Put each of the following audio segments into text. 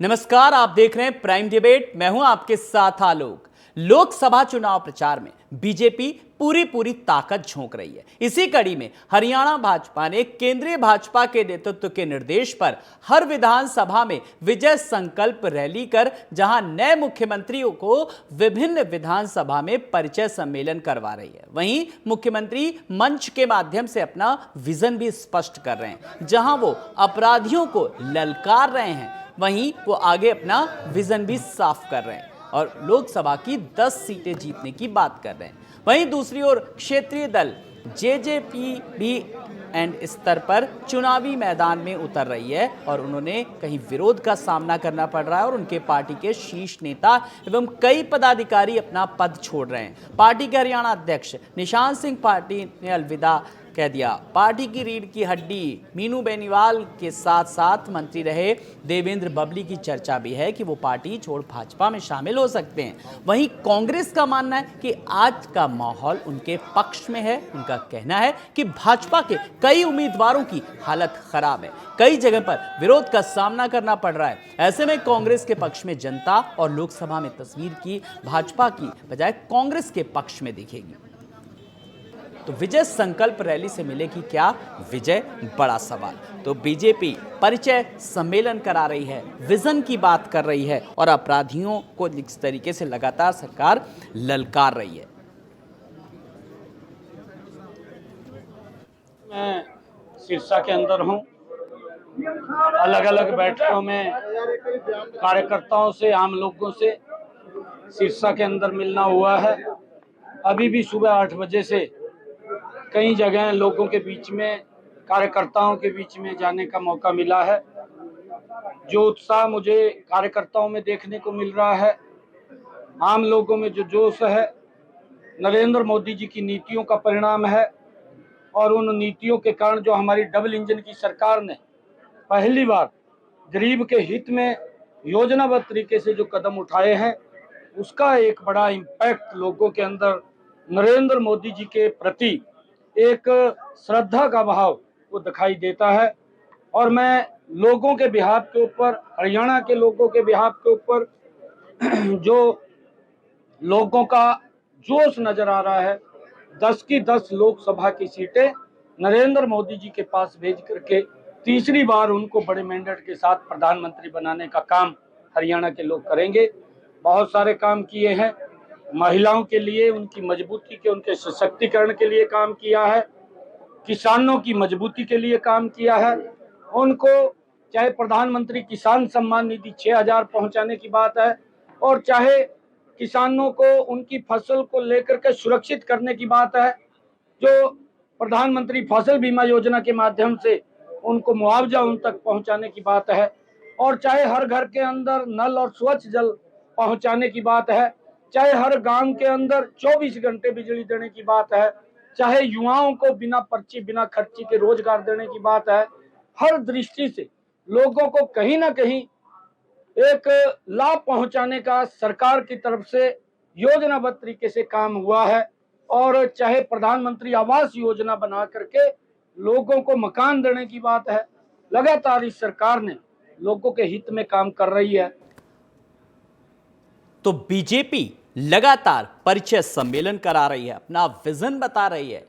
नमस्कार, आप देख रहे हैं प्राइम डिबेट। मैं हूं आपके साथ आलोक। लोकसभा चुनाव प्रचार में बीजेपी पूरी ताकत झोंक रही है। इसी कड़ी में हरियाणा भाजपा ने केंद्रीय भाजपा के नेतृत्व के निर्देश पर हर विधानसभा में विजय संकल्प रैली कर जहां नए मुख्यमंत्रियों को विभिन्न विधानसभा में परिचय सम्मेलन करवा रही है, वहीं मुख्यमंत्री मंच के माध्यम से अपना विजन भी स्पष्ट कर रहे हैं। जहां वो अपराधियों को ललकार रहे हैं, वहीं वो आगे अपना विजन भी साफ कर रहे हैं और लोकसभा की 10 सीटें जीतने की बात कर रहे हैं। वहीं दूसरी ओर क्षेत्रीय दल जेजेपी भी एंड स्तर पर चुनावी मैदान में उतर रही है और उन्होंने कहीं विरोध का सामना करना पड़ रहा है और उनके पार्टी के शीर्ष नेता एवं कई पदाधिकारी अपना पद छोड़ रहे हैं। पार्टी के हरियाणा अध्यक्ष निशान सिंह पार्टी ने अलविदा कह दिया। पार्टी की रीढ़ की हड्डी मीनू बेनीवाल के साथ साथ मंत्री रहे देवेंद्र बबली की चर्चा भी है कि वो पार्टी छोड़ भाजपा में शामिल हो सकते हैं। वहीं कांग्रेस का मानना है कि आज का माहौल उनके पक्ष में है। उनका कहना है कि भाजपा के कई उम्मीदवारों की हालत खराब है, कई जगह पर विरोध का सामना करना पड़ रहा है। ऐसे में कांग्रेस के पक्ष में जनता और लोकसभा में तस्वीर की भाजपा की बजाय कांग्रेस के पक्ष में दिखेगी। तो विजय संकल्प रैली से मिलेगी क्या विजय, बड़ा सवाल। तो बीजेपी परिचय सम्मेलन करा रही है, विजन की बात कर रही है और अपराधियों को इस तरीके से लगातार सरकार ललकार रही है। मैं सिरसा के अंदर हूं, अलग अलग बैठकों में कार्यकर्ताओं से, आम लोगों से सिरसा के अंदर मिलना हुआ है। अभी भी सुबह 8 बजे से कई जगह लोगों के बीच में, कार्यकर्ताओं के बीच में जाने का मौका मिला है। जो उत्साह मुझे कार्यकर्ताओं में देखने को मिल रहा है, आम लोगों में जो जोश है, नरेंद्र मोदी जी की नीतियों का परिणाम है और उन नीतियों के कारण जो हमारी डबल इंजन की सरकार ने पहली बार गरीब के हित में योजनाबद्ध तरीके से जो कदम उठाए हैं, उसका एक बड़ा इम्पैक्ट लोगों के अंदर नरेंद्र मोदी जी के प्रति एक श्रद्धा का भाव वो दिखाई देता है। और मैं लोगों के बिहाफ के ऊपर, हरियाणा के लोगों के बिहाफ के ऊपर जो लोगों का जोश नजर आ रहा है, 10 की 10 लोकसभा की सीटें नरेंद्र मोदी जी के पास भेज करके तीसरी बार उनको बड़े मैंडेट के साथ प्रधानमंत्री बनाने का काम हरियाणा के लोग करेंगे। बहुत सारे काम किए हैं, महिलाओं के लिए, उनकी मजबूती के, उनके सशक्तिकरण के लिए काम किया है, किसानों की मजबूती के लिए काम किया है। उनको चाहे प्रधानमंत्री किसान सम्मान निधि 6000 पहुंचाने की बात है और चाहे किसानों को उनकी फसल को लेकर के सुरक्षित करने की बात है, जो प्रधानमंत्री फसल बीमा योजना के माध्यम से उनको मुआवजा उन तक पहुंचाने की बात है, और चाहे हर घर के अंदर नल और स्वच्छ जल पहुंचाने की बात है, चाहे हर गांव के अंदर 24 घंटे बिजली देने की बात है, चाहे युवाओं को बिना पर्ची बिना खर्ची के रोजगार देने की बात है। हर दृष्टि से लोगों को कहीं ना कहीं एक लाभ पहुंचाने का सरकार की तरफ से योजनाबद्ध तरीके से काम हुआ है। और चाहे प्रधानमंत्री आवास योजना बना करके लोगों को मकान देने की बात है, लगातार इस सरकार ने लोगों के हित में काम कर रही है। तो बीजेपी लगातार परिचय सम्मेलन करा रही है, अपना विजन बता रही है।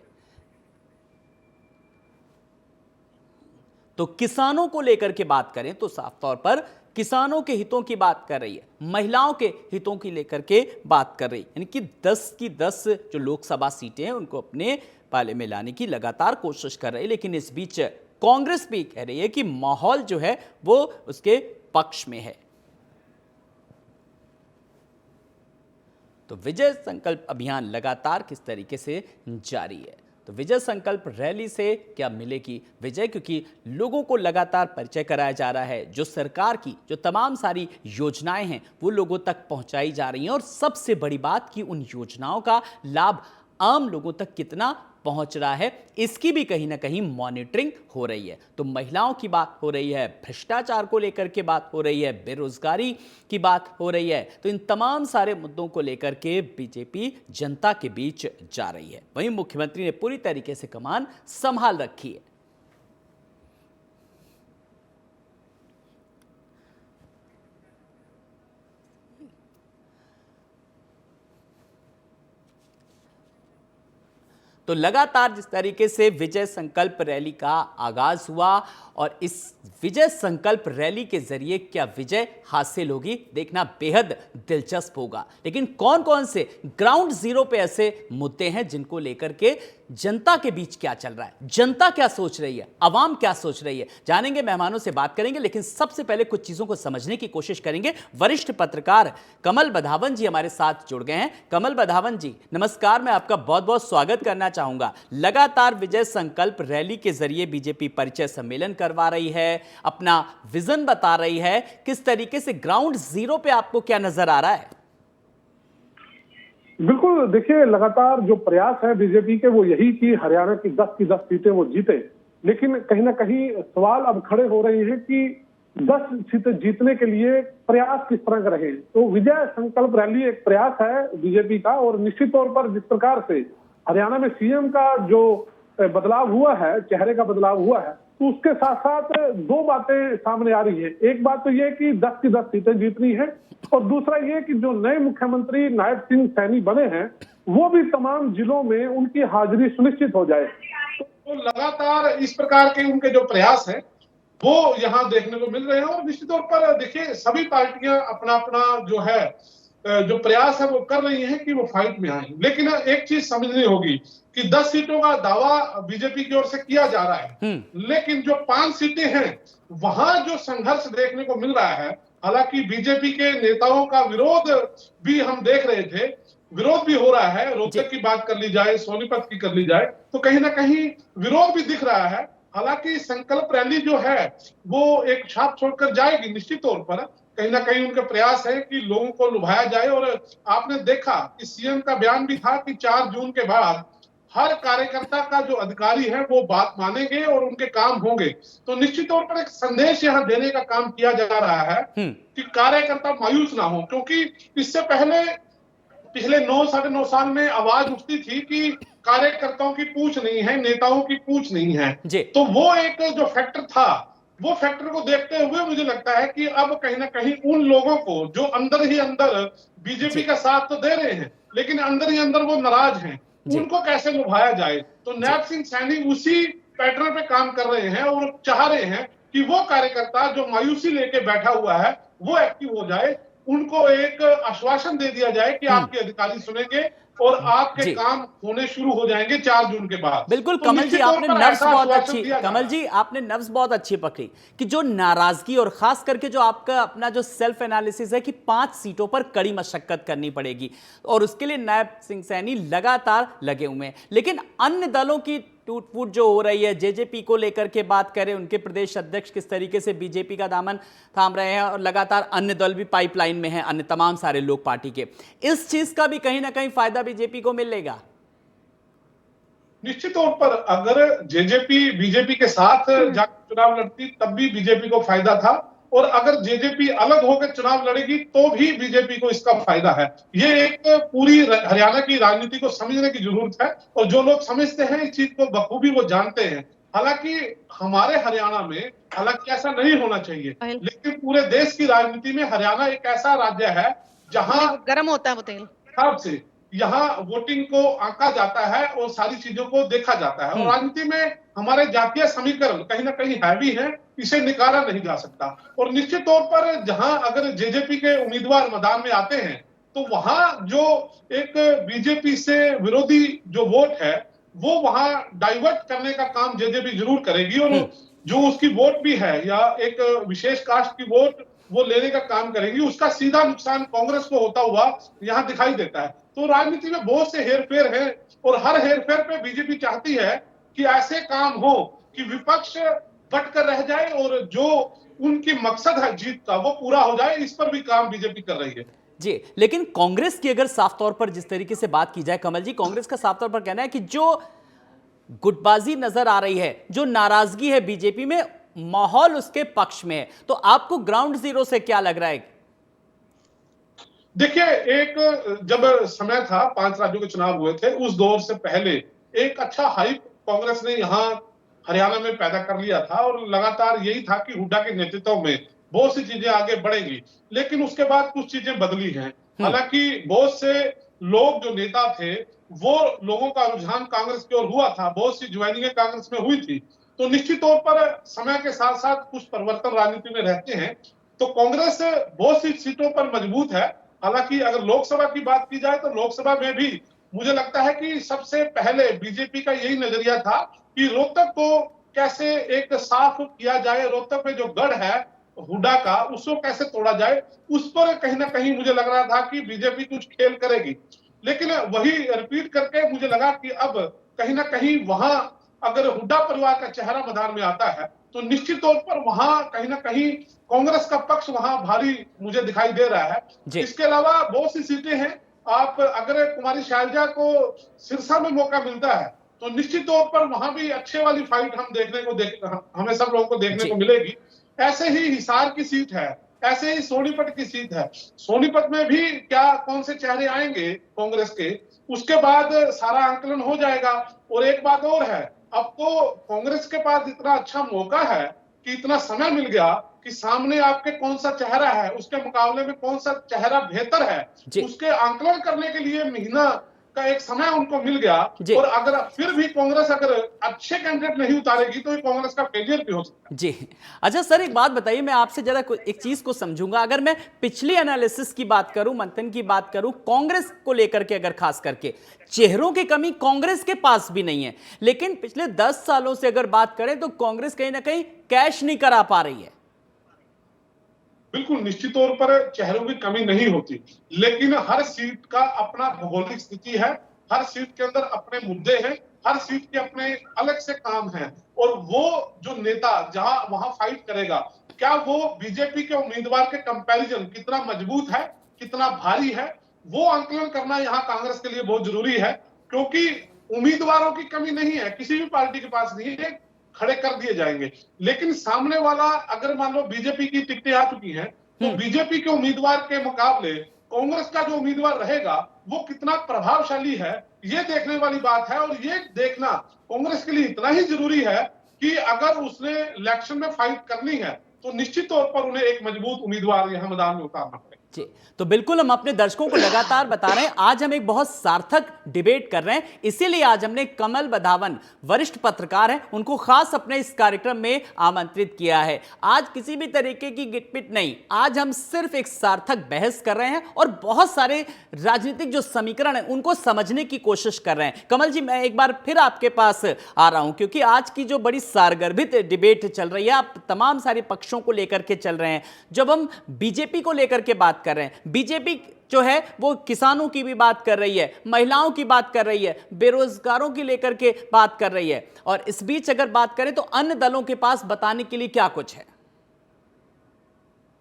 तो किसानों को लेकर के बात करें तो साफ तौर पर किसानों के हितों की बात कर रही है, महिलाओं के हितों की लेकर के बात कर रही है। यानी कि 10 की 10 जो लोकसभा सीटें हैं उनको अपने पाले में लाने की लगातार कोशिश कर रही है। लेकिन इस बीच कांग्रेस भी कह रही है कि माहौल जो है वो उसके पक्ष में है। तो विजय संकल्प अभियान लगातार किस तरीके से जारी है। तो विजय संकल्प रैली से क्या मिलेगी विजय, क्योंकि लोगों को लगातार परिचय कराया जा रहा है। जो सरकार की जो तमाम सारी योजनाएं हैं वो लोगों तक पहुंचाई जा रही हैं और सबसे बड़ी बात कि उन योजनाओं का लाभ आम लोगों तक कितना पहुंच रहा है, इसकी भी कहीं ना कहीं मॉनिटरिंग हो रही है। तो महिलाओं की बात हो रही है, भ्रष्टाचार को लेकर के बात हो रही है, बेरोजगारी की बात हो रही है। तो इन तमाम सारे मुद्दों को लेकर के बीजेपी जनता के बीच जा रही है। वहीं मुख्यमंत्री ने पूरी तरीके से कमान संभाल रखी है। तो लगातार जिस तरीके से विजय संकल्प रैली का आगाज हुआ और इस विजय संकल्प रैली के जरिए क्या विजय हासिल होगी, देखना बेहद दिलचस्प होगा। लेकिन कौन कौन से ग्राउंड जीरो पे ऐसे मुद्दे हैं जिनको लेकर के जनता के बीच क्या चल रहा है, जनता क्या सोच रही है, अवाम क्या सोच रही है, जानेंगे, मेहमानों से बात करेंगे। लेकिन सबसे पहले कुछ चीजों को समझने की कोशिश करेंगे। वरिष्ठ पत्रकार कमल बधावन जी हमारे साथ जुड़ गए हैं। कमल बधावन जी नमस्कार, मैं आपका बहुत बहुत स्वागत करना चाहूंगा। लगातार विजय संकल्प रैली के जरिए बीजेपी परिचय सम्मेलन करवा रही है, अपना विजन बता रही है। किस तरीके से ग्राउंड जीरो पे आपको क्या नजर आ रहा है? बिल्कुल, देखिए लगातार जो प्रयास है बीजेपी के वो यही कि हरियाणा की 10 की 10 सीटें वो जीते। लेकिन कहीं ना कहीं सवाल अब खड़े हो रहे हैं कि 10 सीटें जीतने के लिए प्रयास किस तरह का रहे। तो विजय संकल्प रैली एक प्रयास है बीजेपी का, और निश्चित तौर पर जिस प्रकार से हरियाणा में सीएम का जो बदलाव हुआ है, चेहरे का बदलाव हुआ है, तो उसके साथ साथ दो बातें सामने आ रही है। एक बात तो ये कि 10 की 10 सीटें जीतनी है, और दूसरा ये कि जो नए मुख्यमंत्री नायब सिंह सैनी बने हैं वो भी तमाम जिलों में उनकी हाजिरी सुनिश्चित हो जाए। तो लगातार इस प्रकार के उनके जो प्रयास हैं वो यहाँ देखने को मिल रहे हैं। और निश्चित तौर पर देखिए सभी पार्टियां अपना अपना जो है जो प्रयास है वो कर रही हैं कि वो फाइट में आए। लेकिन एक चीज समझनी होगी कि 10 सीटों का दावा बीजेपी की ओर से किया जा रहा है, लेकिन जो 5 सीटें हैं वहां जो संघर्ष देखने को मिल रहा है, हालांकि बीजेपी के नेताओं का विरोध भी हम देख रहे थे, विरोध भी हो रहा है। रोहतक की बात कर ली जाए, सोनीपत की कर ली जाए, तो कहीं ना कहीं विरोध भी दिख रहा है। हालांकि संकल्प रैली जो है वो एक छाप छोड़कर जाएगी। निश्चित तौर पर कहीं ना कहीं उनका प्रयास है कि लोगों को लुभाया जाए। और आपने देखा कि सीएम का बयान भी था कि 4 जून के बाद हर कार्यकर्ता का जो अधिकारी है वो बात मानेंगे और उनके काम होंगे। तो निश्चित तौर पर एक संदेश यहाँ देने का काम किया जा रहा है कि कार्यकर्ता मायूस ना हो, क्योंकि इससे पहले पिछले 9 साढ़े 9 साल में आवाज उठती थी कि कार्यकर्ताओं की पूछ नहीं है, नेताओं की पूछ नहीं है। तो वो एक जो फैक्टर था, वो फैक्टर को देखते हुए मुझे लगता है कि अब कहीं ना कहीं उन लोगों को जो अंदर ही अंदर बीजेपी का साथ तो दे रहे हैं लेकिन अंदर ही अंदर वो नाराज हैं, उनको कैसे लुभाया जाए। तो नायब सिंह सैनी उसी पैटर्न पे काम कर रहे हैं और चाह रहे हैं कि वो कार्यकर्ता जो मायूसी लेके बैठा हुआ है वो एक्टिव हो जाए, उनको एक आश्वासन दे दिया जाए कि आपके अधिकारी सुनेंगे और आपके काम होने शुरू हो जाएंगे 4 जून के बाद। बिल्कुल कमल जी, आपने नब्ज बहुत अच्छी, कमल जी आपने नब्ज बहुत अच्छी पकड़ी कि जो नाराजगी और खास करके जो आपका अपना जो सेल्फ एनालिसिस है कि 5 सीटों पर कड़ी मशक्कत करनी पड़ेगी और उसके लिए नायब सिंह सैनी लगातार लगे हुए हैं। लेकिन अन्य दलों की टूट फूट जो हो रही है, जेजेपी को लेकर के बात करें, उनके प्रदेश अध्यक्ष किस तरीके से बीजेपी का दामन थाम रहे हैं और लगातार अन्य दल भी पाइपलाइन में हैं, अन्य तमाम सारे लोग पार्टी के, इस चीज का भी कहीं ना कहीं फायदा बीजेपी को मिलेगा। निश्चित तौर पर अगर जेजेपी बीजेपी के साथ जाकर चुनाव लड़ती तब भी बीजेपी को फायदा था, और अगर जेजेपी अलग होकर चुनाव लड़ेगी तो भी बीजेपी को इसका फायदा है। ये एक पूरी हरियाणा की राजनीति को समझने की जरूरत है, और जो लोग समझते हैं इस चीज को बखूबी वो जानते हैं। हालांकि हमारे हरियाणा में हालांकि ऐसा नहीं होना चाहिए, लेकिन पूरे देश की राजनीति में हरियाणा एक ऐसा राज्य है जहां गर्म होता है वो तेल से यहाँ वोटिंग को आंका जाता है और सारी चीजों को देखा जाता है। और राजनीति में हमारे जातीय समीकरण कहीं ना कहीं हैवी है, इसे निकाला नहीं जा सकता। और निश्चित तौर पर जहां अगर जेजेपी के उम्मीदवार मैदान में आते हैं तो वहां जो एक बीजेपी से विरोधी जो वोट है वो वहां डाइवर्ट करने का काम जेजेपी जरूर करेगी, और जो उसकी वोट भी है या एक विशेष कास्ट की वोट वो लेने का काम करेगी, उसका सीधा नुकसान कांग्रेस को होता हुआ यहाँ दिखाई देता है। तो राजनीति में बहुत से हेरफेर हैं, और हर हेरफेर पे बीजेपी चाहती है कि ऐसे काम हो कि विपक्ष बटकर रह जाए और जो उनकी मकसद है जीत का वो पूरा हो जाए। इस पर भी काम बीजेपी कर रही है जी। लेकिन कांग्रेस की अगर साफ तौर पर जिस तरीके से बात की जाए कमल जी, कांग्रेस का साफ तौर पर कहना है कि जो गुटबाजी नजर आ रही है, जो नाराजगी है बीजेपी में, माहौल उसके पक्ष में है। तो आपको ग्राउंड जीरो से क्या लग रहा है? देखिए, एक जब समय था 5 राज्यों के चुनाव हुए थे, उस दौर से पहले एक अच्छा हाइप कांग्रेस ने यहाँ हरियाणा में पैदा कर लिया था, और लगातार यही था कि हुड्डा के नेतृत्व में बहुत सी चीजें आगे बढ़ेंगी। लेकिन उसके बाद कुछ चीजें बदली हैं। हालांकि बहुत से लोग जो नेता थे वो लोगों का रुझान कांग्रेस की ओर हुआ था, बहुत सी ज्वाइनिंग कांग्रेस में हुई थी। तो निश्चित तौर पर समय के साथ साथ कुछ परिवर्तन राजनीति में रहते हैं। तो कांग्रेस बहुत सी सीटों पर मजबूत है। हालांकि अगर लोकसभा की बात की जाए तो लोकसभा में भी मुझे लगता है कि सबसे पहले बीजेपी का यही नजरिया था कि रोहतक को कैसे एक साफ किया जाए, रोहतक में जो गढ़ है हुड्डा का उसको कैसे तोड़ा जाए, उस पर कहीं ना कहीं मुझे लग रहा था कि बीजेपी कुछ खेल करेगी। लेकिन वही रिपीट करके मुझे लगा कि अब कहीं ना कहीं वहां अगर हुड्डा परिवार का चेहरा मैदान में आता है तो निश्चित तौर पर वहां कहीं ना कहीं कांग्रेस का पक्ष वहां भारी मुझे दिखाई दे रहा है। इसके अलावा बहुत सी सीटें हैं। आप अगर कुमारी शैलजा को सिरसा में मौका मिलता है तो निश्चित तौर पर वहां भी अच्छे वाली फाइट हमें सब लोगों को देखने को मिलेगी। ऐसे ही हिसार की सीट है, ऐसे ही सोनीपत की सीट है। सोनीपत में भी क्या कौन से चेहरे आएंगे कांग्रेस के, उसके बाद सारा आंकलन हो जाएगा। और एक बात और है, अब तो कांग्रेस के पास इतना अच्छा मौका है कि इतना समय मिल गया कि सामने आपके कौन सा चेहरा है, उसके मुकाबले में कौन सा चेहरा बेहतर है, उसके आंकलन करने के लिए महीना का एक समय उनको मिल गया। और अगर फिर भी कांग्रेस अगर अच्छे कैंडिडेट नहीं उतारेगी तो ये कांग्रेस का फेलियर भी हो सकता है। जी अच्छा सर, एक बात बताइए, मैं आपसे जरा एक चीज को समझूंगा। अगर मैं पिछली एनालिसिस की बात करूं, मंथन की बात करूं, कांग्रेस को लेकर के अगर खास करके चेहरों की कमी कांग्रेस के पास भी नहीं है, लेकिन पिछले 10 सालों से अगर बात करें तो कांग्रेस कहीं ना कहीं कैश नहीं करा पा रही है। बिल्कुल निश्चित तौर पर चेहरों की कमी नहीं होती, लेकिन हर सीट का अपना भौगोलिक स्थिति है, हर सीट के अंदर अपने मुद्दे हैं, हर सीट के अपने अलग से काम हैं। और वो जो नेता जहां वहां फाइट करेगा, क्या वो बीजेपी के उम्मीदवार के कंपैरिजन कितना मजबूत है, कितना भारी है, वो आंकलन करना यहाँ कांग्रेस के लिए बहुत जरूरी है। क्योंकि उम्मीदवारों की कमी नहीं है, किसी भी पार्टी के पास नहीं है, खड़े कर दिए जाएंगे। लेकिन सामने वाला अगर मान लो बीजेपी की टिकटें आ चुकी हैं तो बीजेपी के उम्मीदवार के मुकाबले कांग्रेस का जो उम्मीदवार रहेगा वो कितना प्रभावशाली है, ये देखने वाली बात है। और ये देखना कांग्रेस के लिए इतना ही जरूरी है कि अगर उसने इलेक्शन में फाइट करनी है तो निश्चित तौर पर उन्हें एक मजबूत उम्मीदवार यहां मैदान में उतारना पड़ेगा। जी, तो बिल्कुल हम अपने दर्शकों को लगातार बता रहे हैं, आज हम एक बहुत सार्थक डिबेट कर रहे हैं। इसीलिए आज हमने कमल बधावन, वरिष्ठ पत्रकार हैं, उनको खास अपने इस कार्यक्रम में आमंत्रित किया है। आज किसी भी तरीके की गिटपिट नहीं, आज हम सिर्फ एक सार्थक बहस कर रहे हैं और बहुत सारे राजनीतिक जो समीकरण हैं उनको समझने की कोशिश कर रहे हैं। कमल जी, मैं एक बार फिर आपके पास आ रहा हूं क्योंकि आज की जो बड़ी सारगर्भित डिबेट चल रही है, आप तमाम सारे पक्षों को लेकर के चल रहे हैं। जब हम बीजेपी को लेकर के बात कर रहे हैं, बीजेपी जो है वो किसानों की भी बात कर रही है, महिलाओं की बात कर रही है, बेरोजगारों की लेकर के बात कर रही है, और इस बीच अगर बात करें तो अन्य दलों के पास बताने के लिए क्या कुछ है?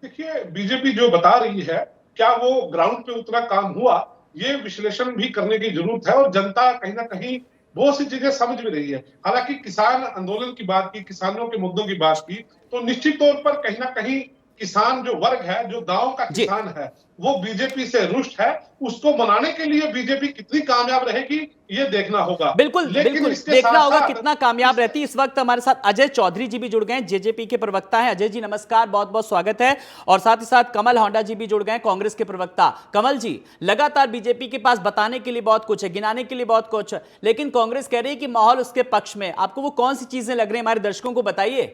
देखिए, बीजेपी जो बता रही है क्या वो ग्राउंड पे उतना काम हुआ, ये विश्लेषण भी करने की जरूरत है। और जनता कहीं ना कहीं बहुत सी चीजें समझ भी रही है। हालांकि किसान आंदोलन की बात की, किसानों के मुद्दों की बात की, तो निश्चित तौर पर कहीं ना कहीं किसान जो वर्ग है, जो गांव का किसान है, वो बीजेपी से रुष्ट है। उसको मनाने के लिए बीजेपी कितनी कामयाब रहेगी ये देखना होगा। बिल्कुल बिल्कुल देखना होगा कितना कामयाब रहती है। इस वक्त हमारे साथ अजय चौधरी जी भी जुड़ गए हैं, जेजेपी के प्रवक्ता हैं। अजय जी नमस्कार, बहुत बहुत स्वागत है। और साथ ही साथ कमल होंडा जी भी जुड़ गए हैं, कांग्रेस के प्रवक्ता। कमल जी, लगातार बीजेपी के पास बताने के लिए बहुत कुछ है, गिनाने के लिए बहुत कुछ है, लेकिन कांग्रेस कह रही है कि माहौल उसके पक्ष में। आपको वो कौन सी चीजें लग रही है, हमारे दर्शकों को बताइए।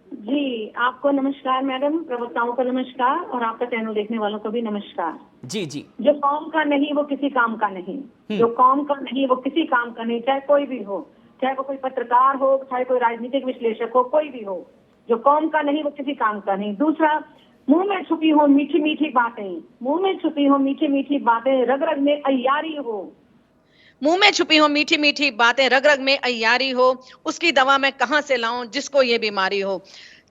जी, आपको नमस्कार मैडम, प्रवक्ताओं को नमस्कार और आपका चैनल देखने वालों को भी नमस्कार। जी जी। जो कौम का नहीं वो किसी काम का नहीं, जो कौम का नहीं वो किसी काम का नहीं, चाहे कोई भी हो, चाहे वो कोई पत्रकार हो, चाहे कोई राजनीतिक विश्लेषक हो, कोई भी हो, जो कौम का नहीं वो किसी काम का नहीं। दूसरा, मुंह में छुपी हो मीठी मीठी बातें, मुंह में छुपी हो मीठी मीठी बातें, रग रग में अय्यारी हो, मुंह में छुपी हो मीठी मीठी बातें, रग रग में अय्यारी हो, उसकी दवा मैं कहां से लाऊं जिसको ये बीमारी हो।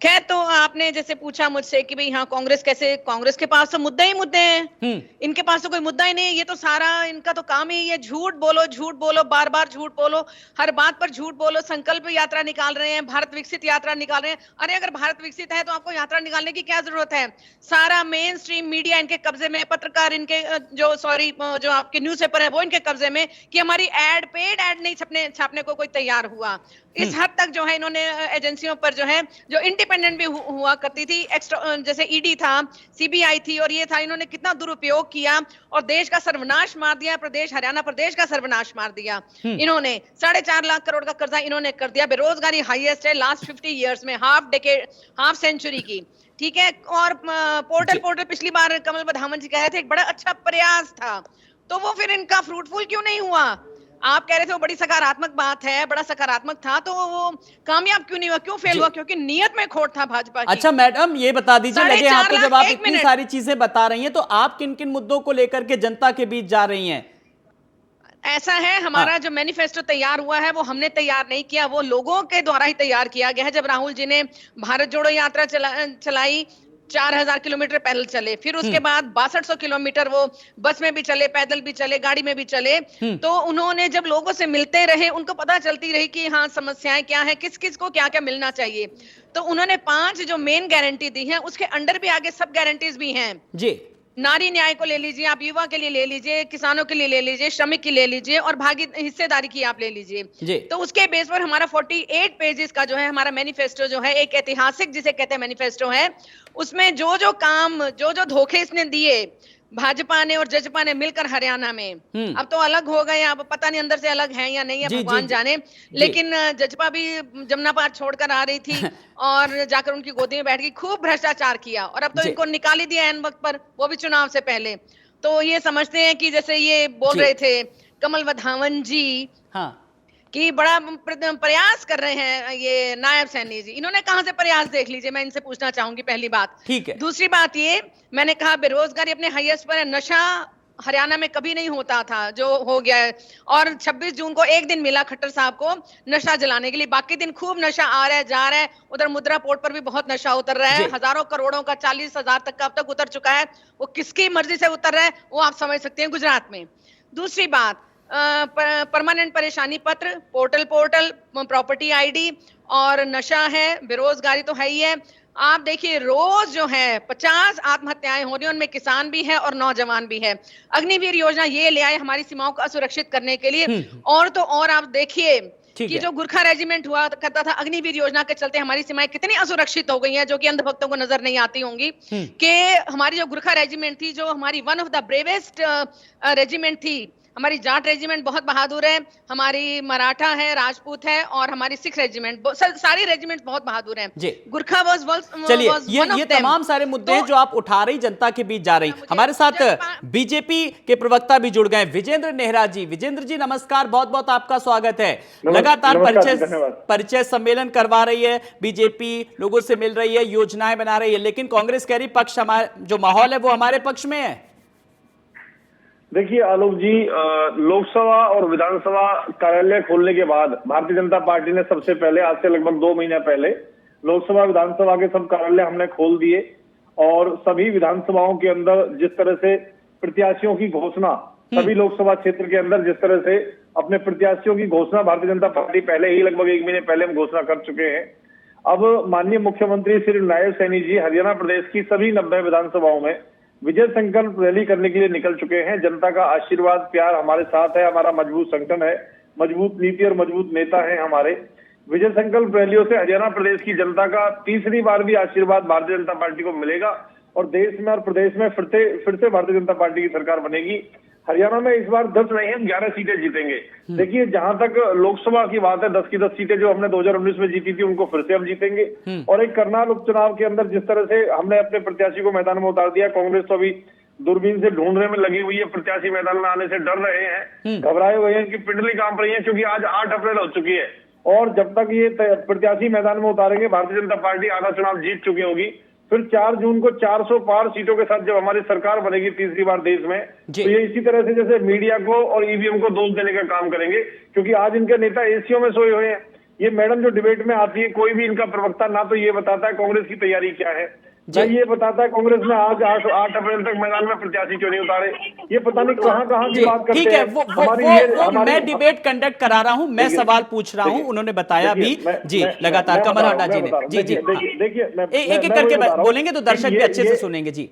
खैर, तो आपने जैसे पूछा मुझसे कि भाई हाँ कांग्रेस कैसे, कांग्रेस के पास तो मुद्दे ही मुद्दे हैं, इनके पास तो कोई मुद्दा ही नहीं। ये तो सारा इनका तो काम ही है, झूठ बोलो, बार बार झूठ बोलो, हर बात पर झूठ बोलो। संकल्प यात्रा निकाल रहे हैं, भारत विकसित यात्रा निकाल रहे हैं। अरे अगर भारत विकसित है तो आपको यात्रा निकालने की क्या जरूरत है? सारा मेन स्ट्रीम मीडिया इनके कब्जे में, पत्रकार इनके जो आपके न्यूज़पेपर है वो इनके कब्जे में, कि हमारी पेड एड नहीं छापने को कोई तैयार हुआ। इस हद तक जो है इन्होंने एजेंसियों पर जो है, जो इंडिपेंडेंट इंडिपेंडेंट भी हुआ करती थी, एक्स्ट्रा जैसे ईडी था, सीबीआई थी और ये था, इन्होंने कितना दुरुपयोग किया और देश का सर्वनाश मार दिया, प्रदेश हरियाणा प्रदेश का सर्वनाश मार दिया इन्होंने। 4.5 लाख करोड़ का कर्जा इन्होंने कर दिया, बेरोजगारी हाईएस्ट है लास्ट 50 इयर्स में, हाफ सेंचुरी की, ठीक है। और पोर्टल पिछली बार कमल बधावन जी कह रहे थे एक बड़ा अच्छा प्रयास था, तो वो फिर इनका फ्रूटफुल क्यों नहीं हुआ? आप कह रहे थे वो बड़ी सकारात्मक बात है, बड़ा सकारात्मक था, तो वो कामयाब क्यों नहीं हुआ, क्यों फेल हुआ? क्योंकि नियत में खोट था भाजपा की। अच्छा मैडम, ये बता दीजिए, लगे हाथ तो जब आप इतनी मिनट। सारी चीजें बता रही हैं तो आप किन किन मुद्दों को लेकर के जनता के बीच जा रही हैं? ऐसा है, हमारा जो मैनिफेस्टो तैयार हुआ है वो हमने तैयार नहीं किया, वो लोगों के द्वारा ही तैयार किया गया है। जब राहुल जी ने भारत जोड़ो यात्रा चलाई 4000 किलोमीटर पैदल चले, फिर उसके बाद 6200 किलोमीटर वो बस में भी चले, पैदल भी चले, गाड़ी में भी चले, तो उन्होंने जब लोगों से मिलते रहे, उनको पता चलती रही कि हाँ समस्याएं क्या है, किस किस को क्या क्या मिलना चाहिए, तो उन्होंने 5 जो मेन गारंटी दी है उसके अंडर भी आगे सब गारंटीज भी हैं जी। नारी न्याय को ले लीजिए, आप युवा के लिए ले लीजिए, किसानों के लिए ले लीजिए, श्रमिक की ले लीजिए और भागी हिस्सेदारी की आप ले लीजिए। तो उसके बेस पर हमारा 48 पेजेस का जो है हमारा मैनिफेस्टो जो है, एक ऐतिहासिक जिसे कहते हैं मैनिफेस्टो है, उसमें जो जो काम, जो जो धोखे इसने दिए भाजपा ने और जजपा ने मिलकर हरियाणा में, अब तो अलग हो गए, अब पता नहीं अंदर से अलग है या नहीं है, भगवान जाने, लेकिन जजपा भी जमुना पार छोड़कर आ रही थी और जाकर उनकी गोदी में बैठ गई, खूब भ्रष्टाचार किया और अब तो इनको निकाल ही दिया एन वक्त पर, वो भी चुनाव से पहले। तो ये समझते हैं कि जैसे ये बोल रहे थे कमल वधावन जी, हाँ, कि बड़ा प्रयास कर रहे हैं ये नायब सैनी जी, इन्होंने कहां से प्रयास देख लीजिए, मैं इनसे पूछना चाहूंगी पहली बात। ठीक है। दूसरी बात ये, मैंने कहा बेरोजगारी अपने हाईएस्ट पर है, नशा हरियाणा में कभी नहीं होता था जो हो गया है, और 26 जून को एक दिन मिला खट्टर साहब को नशा जलाने के लिए, बाकी दिन खूब नशा आ रहा है, जा रहा है, उधर मुद्रा पोर्ट पर भी बहुत नशा उतर रहा है, हजारों करोड़ों का 40,000 तक का अब तक उतर चुका है, वो किसकी मर्जी से उतर रहा है वो आप समझ सकते हैं गुजरात में। दूसरी बात, परमानेंट परेशानी पत्र, पोर्टल प्रॉपर्टी आईडी और नशा है, बेरोजगारी तो है ही है। आप देखिए रोज जो है 50 आत्महत्याएं हो रही हैं, उनमें किसान भी है और नौजवान भी है। अग्निवीर योजना ये ले आए हमारी सीमाओं को असुरक्षित करने के लिए, और तो और आप देखिए कि जो गुरखा रेजिमेंट हुआ करता था, अग्निवीर योजना के चलते हमारी सीमाएं कितनी असुरक्षित हो गई हैं, जो कि अंधभक्तों को नजर नहीं आती होंगी कि हमारी जो गुरखा रेजिमेंट थी, जो हमारी one of the bravest regiment थी, हमारी जाट रेजिमेंट बहुत बहादुर है, हमारी मराठा है, राजपूत है और हमारी सिख रेजिमेंट, सारी रेजिमेंट बहुत बहादुर हैं। गुरखा वाज चलिए, ये तमाम सारे मुद्दे हैं जो आप उठा रही, जनता के बीच जा रही। हमारे साथ बीजेपी के प्रवक्ता भी जुड़ गए, विजेंद्र नेहरा जी। विजेंद्र जी नमस्कार, बहुत बहुत आपका स्वागत है। लगातार परिचय सम्मेलन करवा रही है बीजेपी, लोगों से मिल रही है, योजनाएं बना रही है, लेकिन कांग्रेस कह रही पक्ष हमारे, जो माहौल है वो हमारे पक्ष में है। देखिए आलोक जी, लोकसभा और विधानसभा कार्यालय खोलने के बाद भारतीय जनता पार्टी ने सबसे पहले, आज से लगभग 2 महीने पहले, लोकसभा विधानसभा के सब कार्यालय हमने खोल दिए और सभी विधानसभाओं के अंदर जिस तरह से प्रत्याशियों की घोषणा, सभी लोकसभा क्षेत्र के अंदर जिस तरह से अपने प्रत्याशियों की घोषणा भारतीय जनता पार्टी पहले ही लगभग 1 महीने पहले हम घोषणा कर चुके हैं। अब माननीय मुख्यमंत्री श्री नायब सैनी जी हरियाणा प्रदेश की सभी 90 विधानसभाओं में विजय संकल्प रैली करने के लिए निकल चुके हैं। जनता का आशीर्वाद प्यार हमारे साथ है, हमारा मजबूत संगठन है, मजबूत नीति और मजबूत नेता है हमारे। विजय संकल्प रैलियों से हरियाणा प्रदेश की जनता का तीसरी बार भी आशीर्वाद भारतीय जनता पार्टी को मिलेगा और देश में और प्रदेश में फिर से भारतीय जनता पार्टी की सरकार बनेगी। हरियाणा में इस बार 10 नहीं, हम 11 सीटें जीतेंगे। देखिए, जहां तक लोकसभा की बात है, 10 की 10 सीटें जो हमने 2019 में जीती थी, उनको फिर से हम जीतेंगे। और एक करनाल उपचुनाव के अंदर जिस तरह से हमने अपने प्रत्याशी को मैदान में उतार दिया, कांग्रेस तो अभी दूरबीन से ढूंढने में लगी हुई है, प्रत्याशी मैदान में आने से डर रहे हैं, घबराए हुए हैं, कि पिंडली कांप रही है, क्योंकि आज 8 अप्रैल हो चुकी है और जब तक ये प्रत्याशी मैदान में उतारेंगे, भारतीय जनता पार्टी आधा चुनाव जीत चुकी होगी। फिर 4 जून को 400 पार सीटों के साथ जब हमारी सरकार बनेगी तीसरी बार देश में, तो ये इसी तरह से जैसे मीडिया को और ईवीएम को दोष देने का काम करेंगे, क्योंकि आज इनके नेता एसीओ में सोए हुए हैं। ये मैडम जो डिबेट में आती है, कोई भी इनका प्रवक्ता ना तो ये बताता है कांग्रेस की तैयारी क्या है, ना ये बताता है कांग्रेस ने आज 8 अप्रैल तक मैदान में प्रत्याशी क्यों नहीं उतारे। ये पता नहीं कहां की बात करते हैं। ठीक है, मैं डिबेट कंडक्ट करा रहा हूं, मैं सवाल पूछ रहा हूं, उन्होंने बताया भी जी लगातार। कमल हड्डा जी ने जी देखिए, एक एक करके बोलेंगे तो दर्शक भी अच्छे से सुनेंगे जी।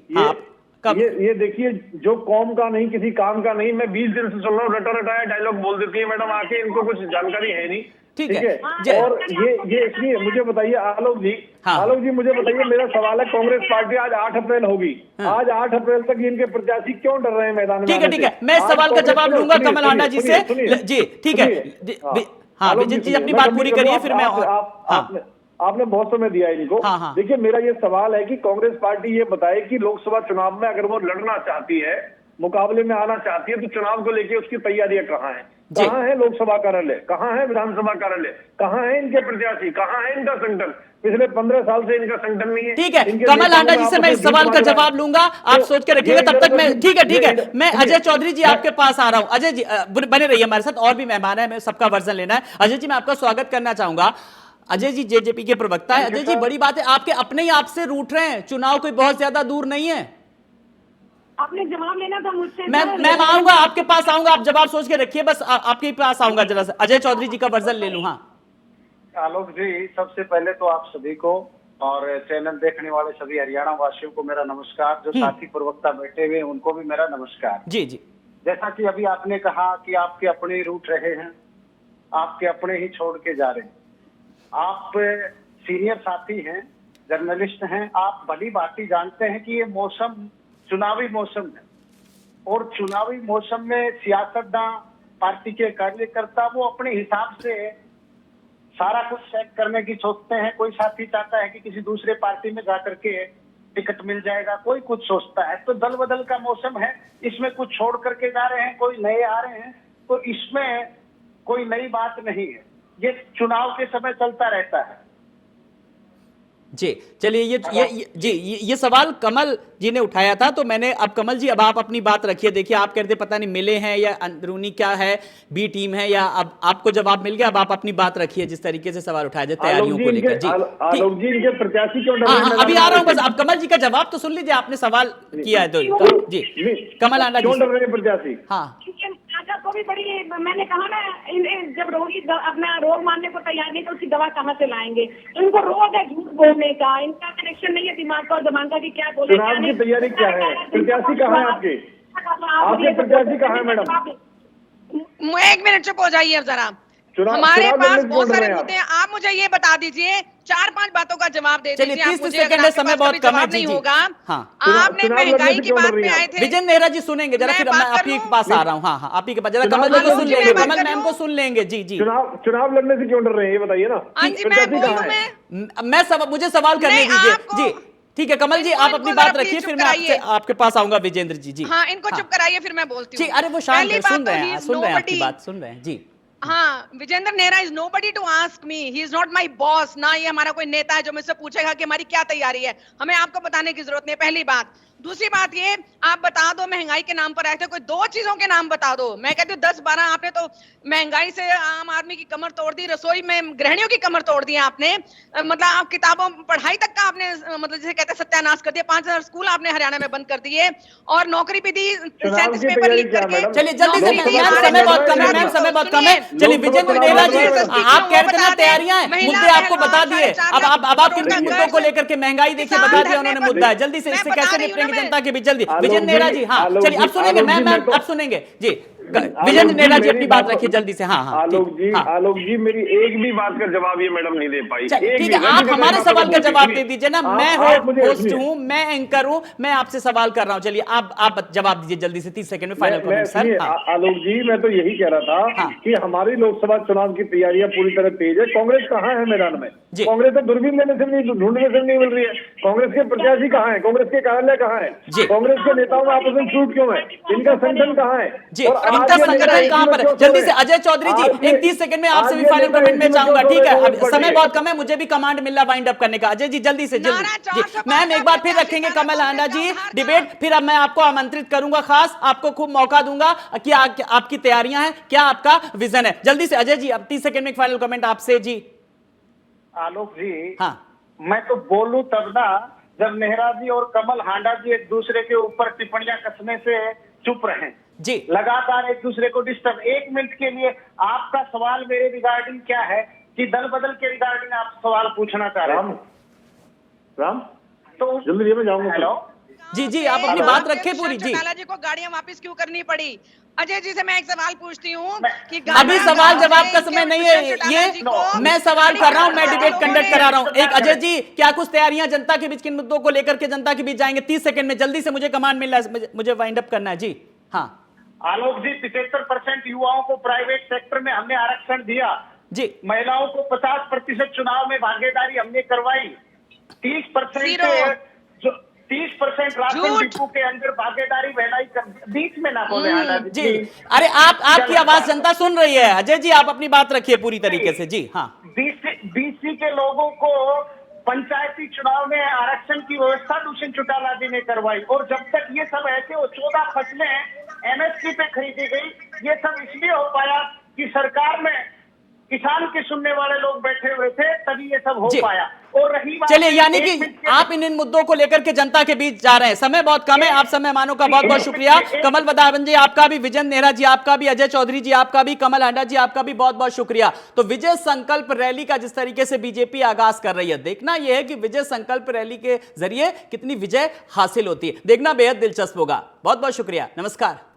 कब? ये देखिए, जो कौम का नहीं किसी काम का नहीं, मैं 20 दिन से सुन रहा हूँ, रटा रटाया डायलॉग बोल देती है मैडम आके, इनको कुछ जानकारी है नहीं। ठीक है। और ये इसलिए मुझे बताइए आलोक जी, हाँ। आलोक जी मुझे बताइए, मेरा सवाल है, कांग्रेस पार्टी आज 8 अप्रैल होगी, आज 8 अप्रैल तक इनके प्रत्याशी क्यों डर रहे हैं मैदान में? ठीक है, मैं इस सवाल का जवाब लूंगा कमल हांडा जी से। जी ठीक है, हाँ विजेंद्र जी अपनी बात पूरी करिए, फिर मैं आपने बहुत समय दिया इनको। हाँ। देखिए, मेरा ये सवाल है कि कांग्रेस पार्टी ये बताए कि लोकसभा चुनाव में अगर वो लड़ना चाहती है, मुकाबले में आना चाहती है, तो चुनाव को लेकर उसकी तैयारियां कहाँ हैं? कहाँ है लोकसभा कार्यालय, कहाँ है विधानसभा कार्यालय, कहाँ है इनके प्रत्याशी, कहाँ है इनका संगठन? पिछले 15 साल से इनका संगठन नहीं है। ठीक है, कमल हांडा जी से मैं इस सवाल का जवाब लूंगा, आप सोच के रखिएगा। तब तक मैं ठीक है, मैं अजय चौधरी जी आपके पास आ रहा हूं। अजय जी बने रहिए हमारे साथ, और भी मेहमान है, मैं सबका वर्जन लेना है। अजय जी मैं आपका स्वागत करना चाहूंगा। अजय जी जेजेपी के प्रवक्ता है। अजय जी बड़ी बात है, आपके अपने ही आपसे रूठ रहे हैं, चुनाव कोई बहुत ज्यादा दूर नहीं है। आपने जवाब लेना था मुझसे। मैं आऊंगा, आपके पास आऊंगा, आप जवाब सोच के रखिए, बस आपके पास आऊंगा जरा सा। अजय चौधरी जी का वर्जन ले लूं। हाँ आलोक जी, सबसे पहले तो आप सभी को और चैनल देखने वाले सभी हरियाणा वासियों को मेरा नमस्कार। जो साथी प्रवक्ता बैठे हुए हैं उनको भी मेरा नमस्कार। जी। जैसा कि अभी आपने कहा कि आपके अपने रूट रहे हैं, आपके अपने ही छोड़ के जा रहे हैं। आप सीनियर साथी हैं, जर्नलिस्ट हैं, आप भली भांति जानते हैं कि ये मौसम चुनावी मौसम है, और चुनावी मौसम में सियासतदान, पार्टी के कार्यकर्ता वो अपने हिसाब से सारा कुछ सेट करने की सोचते हैं। कोई साथी चाहता है कि किसी दूसरे पार्टी में जाकर के टिकट मिल जाएगा, कोई कुछ सोचता है। तो दल बदल का मौसम है, इसमें कुछ छोड़ करके जा रहे हैं, कोई नए आ रहे हैं, तो इसमें कोई नई बात नहीं है। ये चुनाव के समय चलता रहता है। जी चलिए, ये सवाल कमल जी ने उठाया था, तो मैंने अब कमल जी अब आप अपनी बात रखिए। देखिए आप कहते पता नहीं मिले हैं या अंदरूनी क्या है, बी टीम है, या अब आपको जवाब मिल गया, अब आप अपनी बात रखिए जिस तरीके से सवाल उठाया जाए तैयारियों को लेकर। जी आलोक जी, इनके प्रत्याशी क्यों डर रहे हैं? अभी आ रहा हूं, बस आप कमल जी का जवाब तो सुन लीजिए, आपने सवाल किया है तो। जी कमल हांडा जी, क्यों डर रहे हैं प्रत्याशी? हाँ को भी बड़ी, मैंने कहा ना, जब रोगी अपना रोग मानने को तैयार नहीं तो उसकी दवा कहाँ से लाएंगे? इनको रोग है झूठ बोलने का, इनका कनेक्शन नहीं है दिमाग का और दिमाग का कि क्या बोले। चुनाव की तैयारी क्या है? प्रत्याशी कहाँ है आपके? आपके प्रत्याशी कहाँ है मैडम? 1 मिनट चुप हो जाइए अब जरा। हमारे पास बहुत सारे मुद्दे हैं, आप मुझे ये बता दीजिए, 4-5 बातों का जवाब दे दीजिए। 30 सेकंड है, समय बहुत कम है। नहीं होगा। हाँ आपने महंगाई की बात पे आए थे, विजेंद्र नेहरा जी सुनेंगे जरा, फिर मैं आप ही के पास आ रहा हूँ। हाँ आप ही के पास जरा कमल जी को सुन लेंगे, कमल मैम को सुन लेंगे। जी चुनाव लड़ने से क्यों डर रहे हैं ये बताइए ना। हाँ जी मैं बोलूं, मुझे सवाल करने दीजिए। जी ठीक है कमल जी, आप अपनी बात रखिए, फिर मैं आपके पास आऊंगा विजेंद्र जी। जी हाँ इनको चुप कराइए, फिर मैं बोलती हूँ। अरे वो शांत है, सुन रहे हैं आपकी बात, सुन रहे हैं। जी हाँ, Vijender Nehra is nobody to ask me, he is not my boss. ना ये हमारा कोई नेता है जो मुझसे पूछेगा कि हमारी क्या तैयारी है। हमें आपको बताने की जरूरत नहीं, पहली बात। दूसरी बात ये, आप बता दो महंगाई के नाम पर आए थे, कोई 2 चीजों के नाम बता दो। मैं कहती हूँ 10-12, आपने तो महंगाई से आम आदमी की कमर तोड़ दी, रसोई में गृहिणियों की कमर तोड़ दी आपने। मतलब आप किताबों पढ़ाई तक का आपने, मतलब जैसे कहते हैं सत्यानाश कर दिया। 5000 स्कूल आपने हरियाणा में बंद कर दिए, और नौकरी भी दी 37 पेपर लीक करके। चलिए जल्दी से, समय बहुत कम है मैम, समय बहुत कम है। चलिए विजेंद्र नेहरा जी, आप कह रहे थे ना तैयारियां हैं, मुद्दे आपको बता दिए। अब आप किन मुद्दों को लेकर के, महंगाई देखिए बता दिया उन्होंने मुद्दा है, जल्दी से इससे कैसे निपटेंगे जनता के बीच, जल्दी। विजेंद्र नेहरा जी, हाँ चलिए अब सुनेंगे मैम, अब सुनेंगे। जी विजेंद्र नेहरा जी अपनी बात रखिए जल्दी से। हाँ आलोक जी मेरी एक भी बात का जवाब ये मैडम नहीं दे पाई। ठीक है, आप हमारे सवाल का जवाब दे दीजिए ना। मैं होस्ट हूँ, मैं एंकर हूँ, मैं आपसे सवाल कर रहा हूँ। चलिए आप जवाब दीजिए जल्दी से, 30 सेकंड में फाइनल कमेंट सर। आलोक जी मैं तो यही कह रहा था कि हमारी लोकसभा चुनाव की तैयारियां पूरी तरह तेज है। कांग्रेस कहाँ है मैदान में? कांग्रेस तो दूरबीन लेने से नहीं, ढूंढने से नहीं मिल रही है। कांग्रेस के प्रत्याशी कहाँ है? कांग्रेस के कार्यालय कहाँ है? कांग्रेस के नेताओं में आपस में छूट क्यों है? इनका संगठन कहाँ है? इनका संगठन कहां पर है? जल्दी से अजय चौधरी जी, एक 30 सेकंड में आपसे भी फाइनल कमेंट में चाहूंगा। ठीक है, अब समय बहुत कम है, मुझे भी कमांड मिल रहा वाइंड अप करने का। अजय जी जल्दी से, जल्दी। मैम एक बार फिर रखेंगे कमल हांडा जी डिबेट, फिर अब मैं आपको आमंत्रित करूंगा, खास आपको खूब मौका दूंगा कि आपकी तैयारियां हैं, क्या आपका विजन है। जल्दी से अजय जी, अब 30 सेकंड में फाइनल कमेंट आपसे। जी आलोक जी, हाँ मैं तो बोलूं तब ना जब नेहरा जी और कमल हांडा जी एक दूसरे के ऊपर टिप्पणियां कसने से चुप रहे जी, लगातार एक दूसरे को डिस्टर्ब। 1 मिनट के लिए आपका सवाल मेरे रिगार्डिंग क्या है कि दल बदल के रिगार्डिंग आप सवाल पूछना चाह रहे हैं? राम तो जल्दी मैं जाऊंगा। हेलो जी आप अपनी बात रखें पूरी जी। चौटाला जी को गाड़ियां वापस क्यों करनी पड़ी? अजय जी से मैं एक सवाल पूछती हूँ कि अभी सवाल जवाब का समय नहीं है ये, मैं सवाल कर रहा हूं, मैं डिबेट कंडक्ट करा रहा हूं। एक अजय जी, क्या कुछ तैयारियां जनता के बीच, किन मुद्दों को लेकर के जनता के बीच जाएंगे? 30 सेकंड में जल्दी से, मुझे कमांड मिल रहा है, मुझे वाइंड अप करना है जी। हाँ आलोक जी, 75% युवाओं को प्राइवेट सेक्टर में हमने आरक्षण दिया जी, महिलाओं को 50% चुनाव में भागीदारी हमने करवाई, 30% जो 30% राशन डिपो के अंदर भागीदारी महिलाई बीच में ना बोले आनंद जी। अरे आपकी आवाज जनता सुन रही है अजय जी, आप अपनी बात रखिए पूरी तरीके से जी। हाँ, बीसी के लोगों को पंचायती चुनाव में आरक्षण की व्यवस्था दुष्यंत चौटाला जी ने करवाई, और जब तक ये सब ऐसे 14 फसलें एमएसपी पे खरीदी गई, ये सब इसलिए हो पाया कि सरकार में किसान के सुनने वाले लोग बैठे हुए थे, तभी ये सब हो पाया। और रही बात, चलिए, यानी कि आप इन मुद्दों को लेकर के जनता के बीच जा रहे हैं। समय बहुत कम है, आप समय मानो का बहुत बहुत शुक्रिया। कमल बदावन जी आपका भी, विजय नेहरा जी आपका भी, अजय चौधरी जी आपका भी, कमल हांडा जी आपका भी बहुत बहुत शुक्रिया। तो विजय संकल्प रैली का जिस तरीके से बीजेपी आगाज कर रही है, देखना यह है कि विजय संकल्प रैली के जरिए कितनी विजय हासिल होती है, देखना बेहद दिलचस्प होगा। बहुत बहुत शुक्रिया, नमस्कार।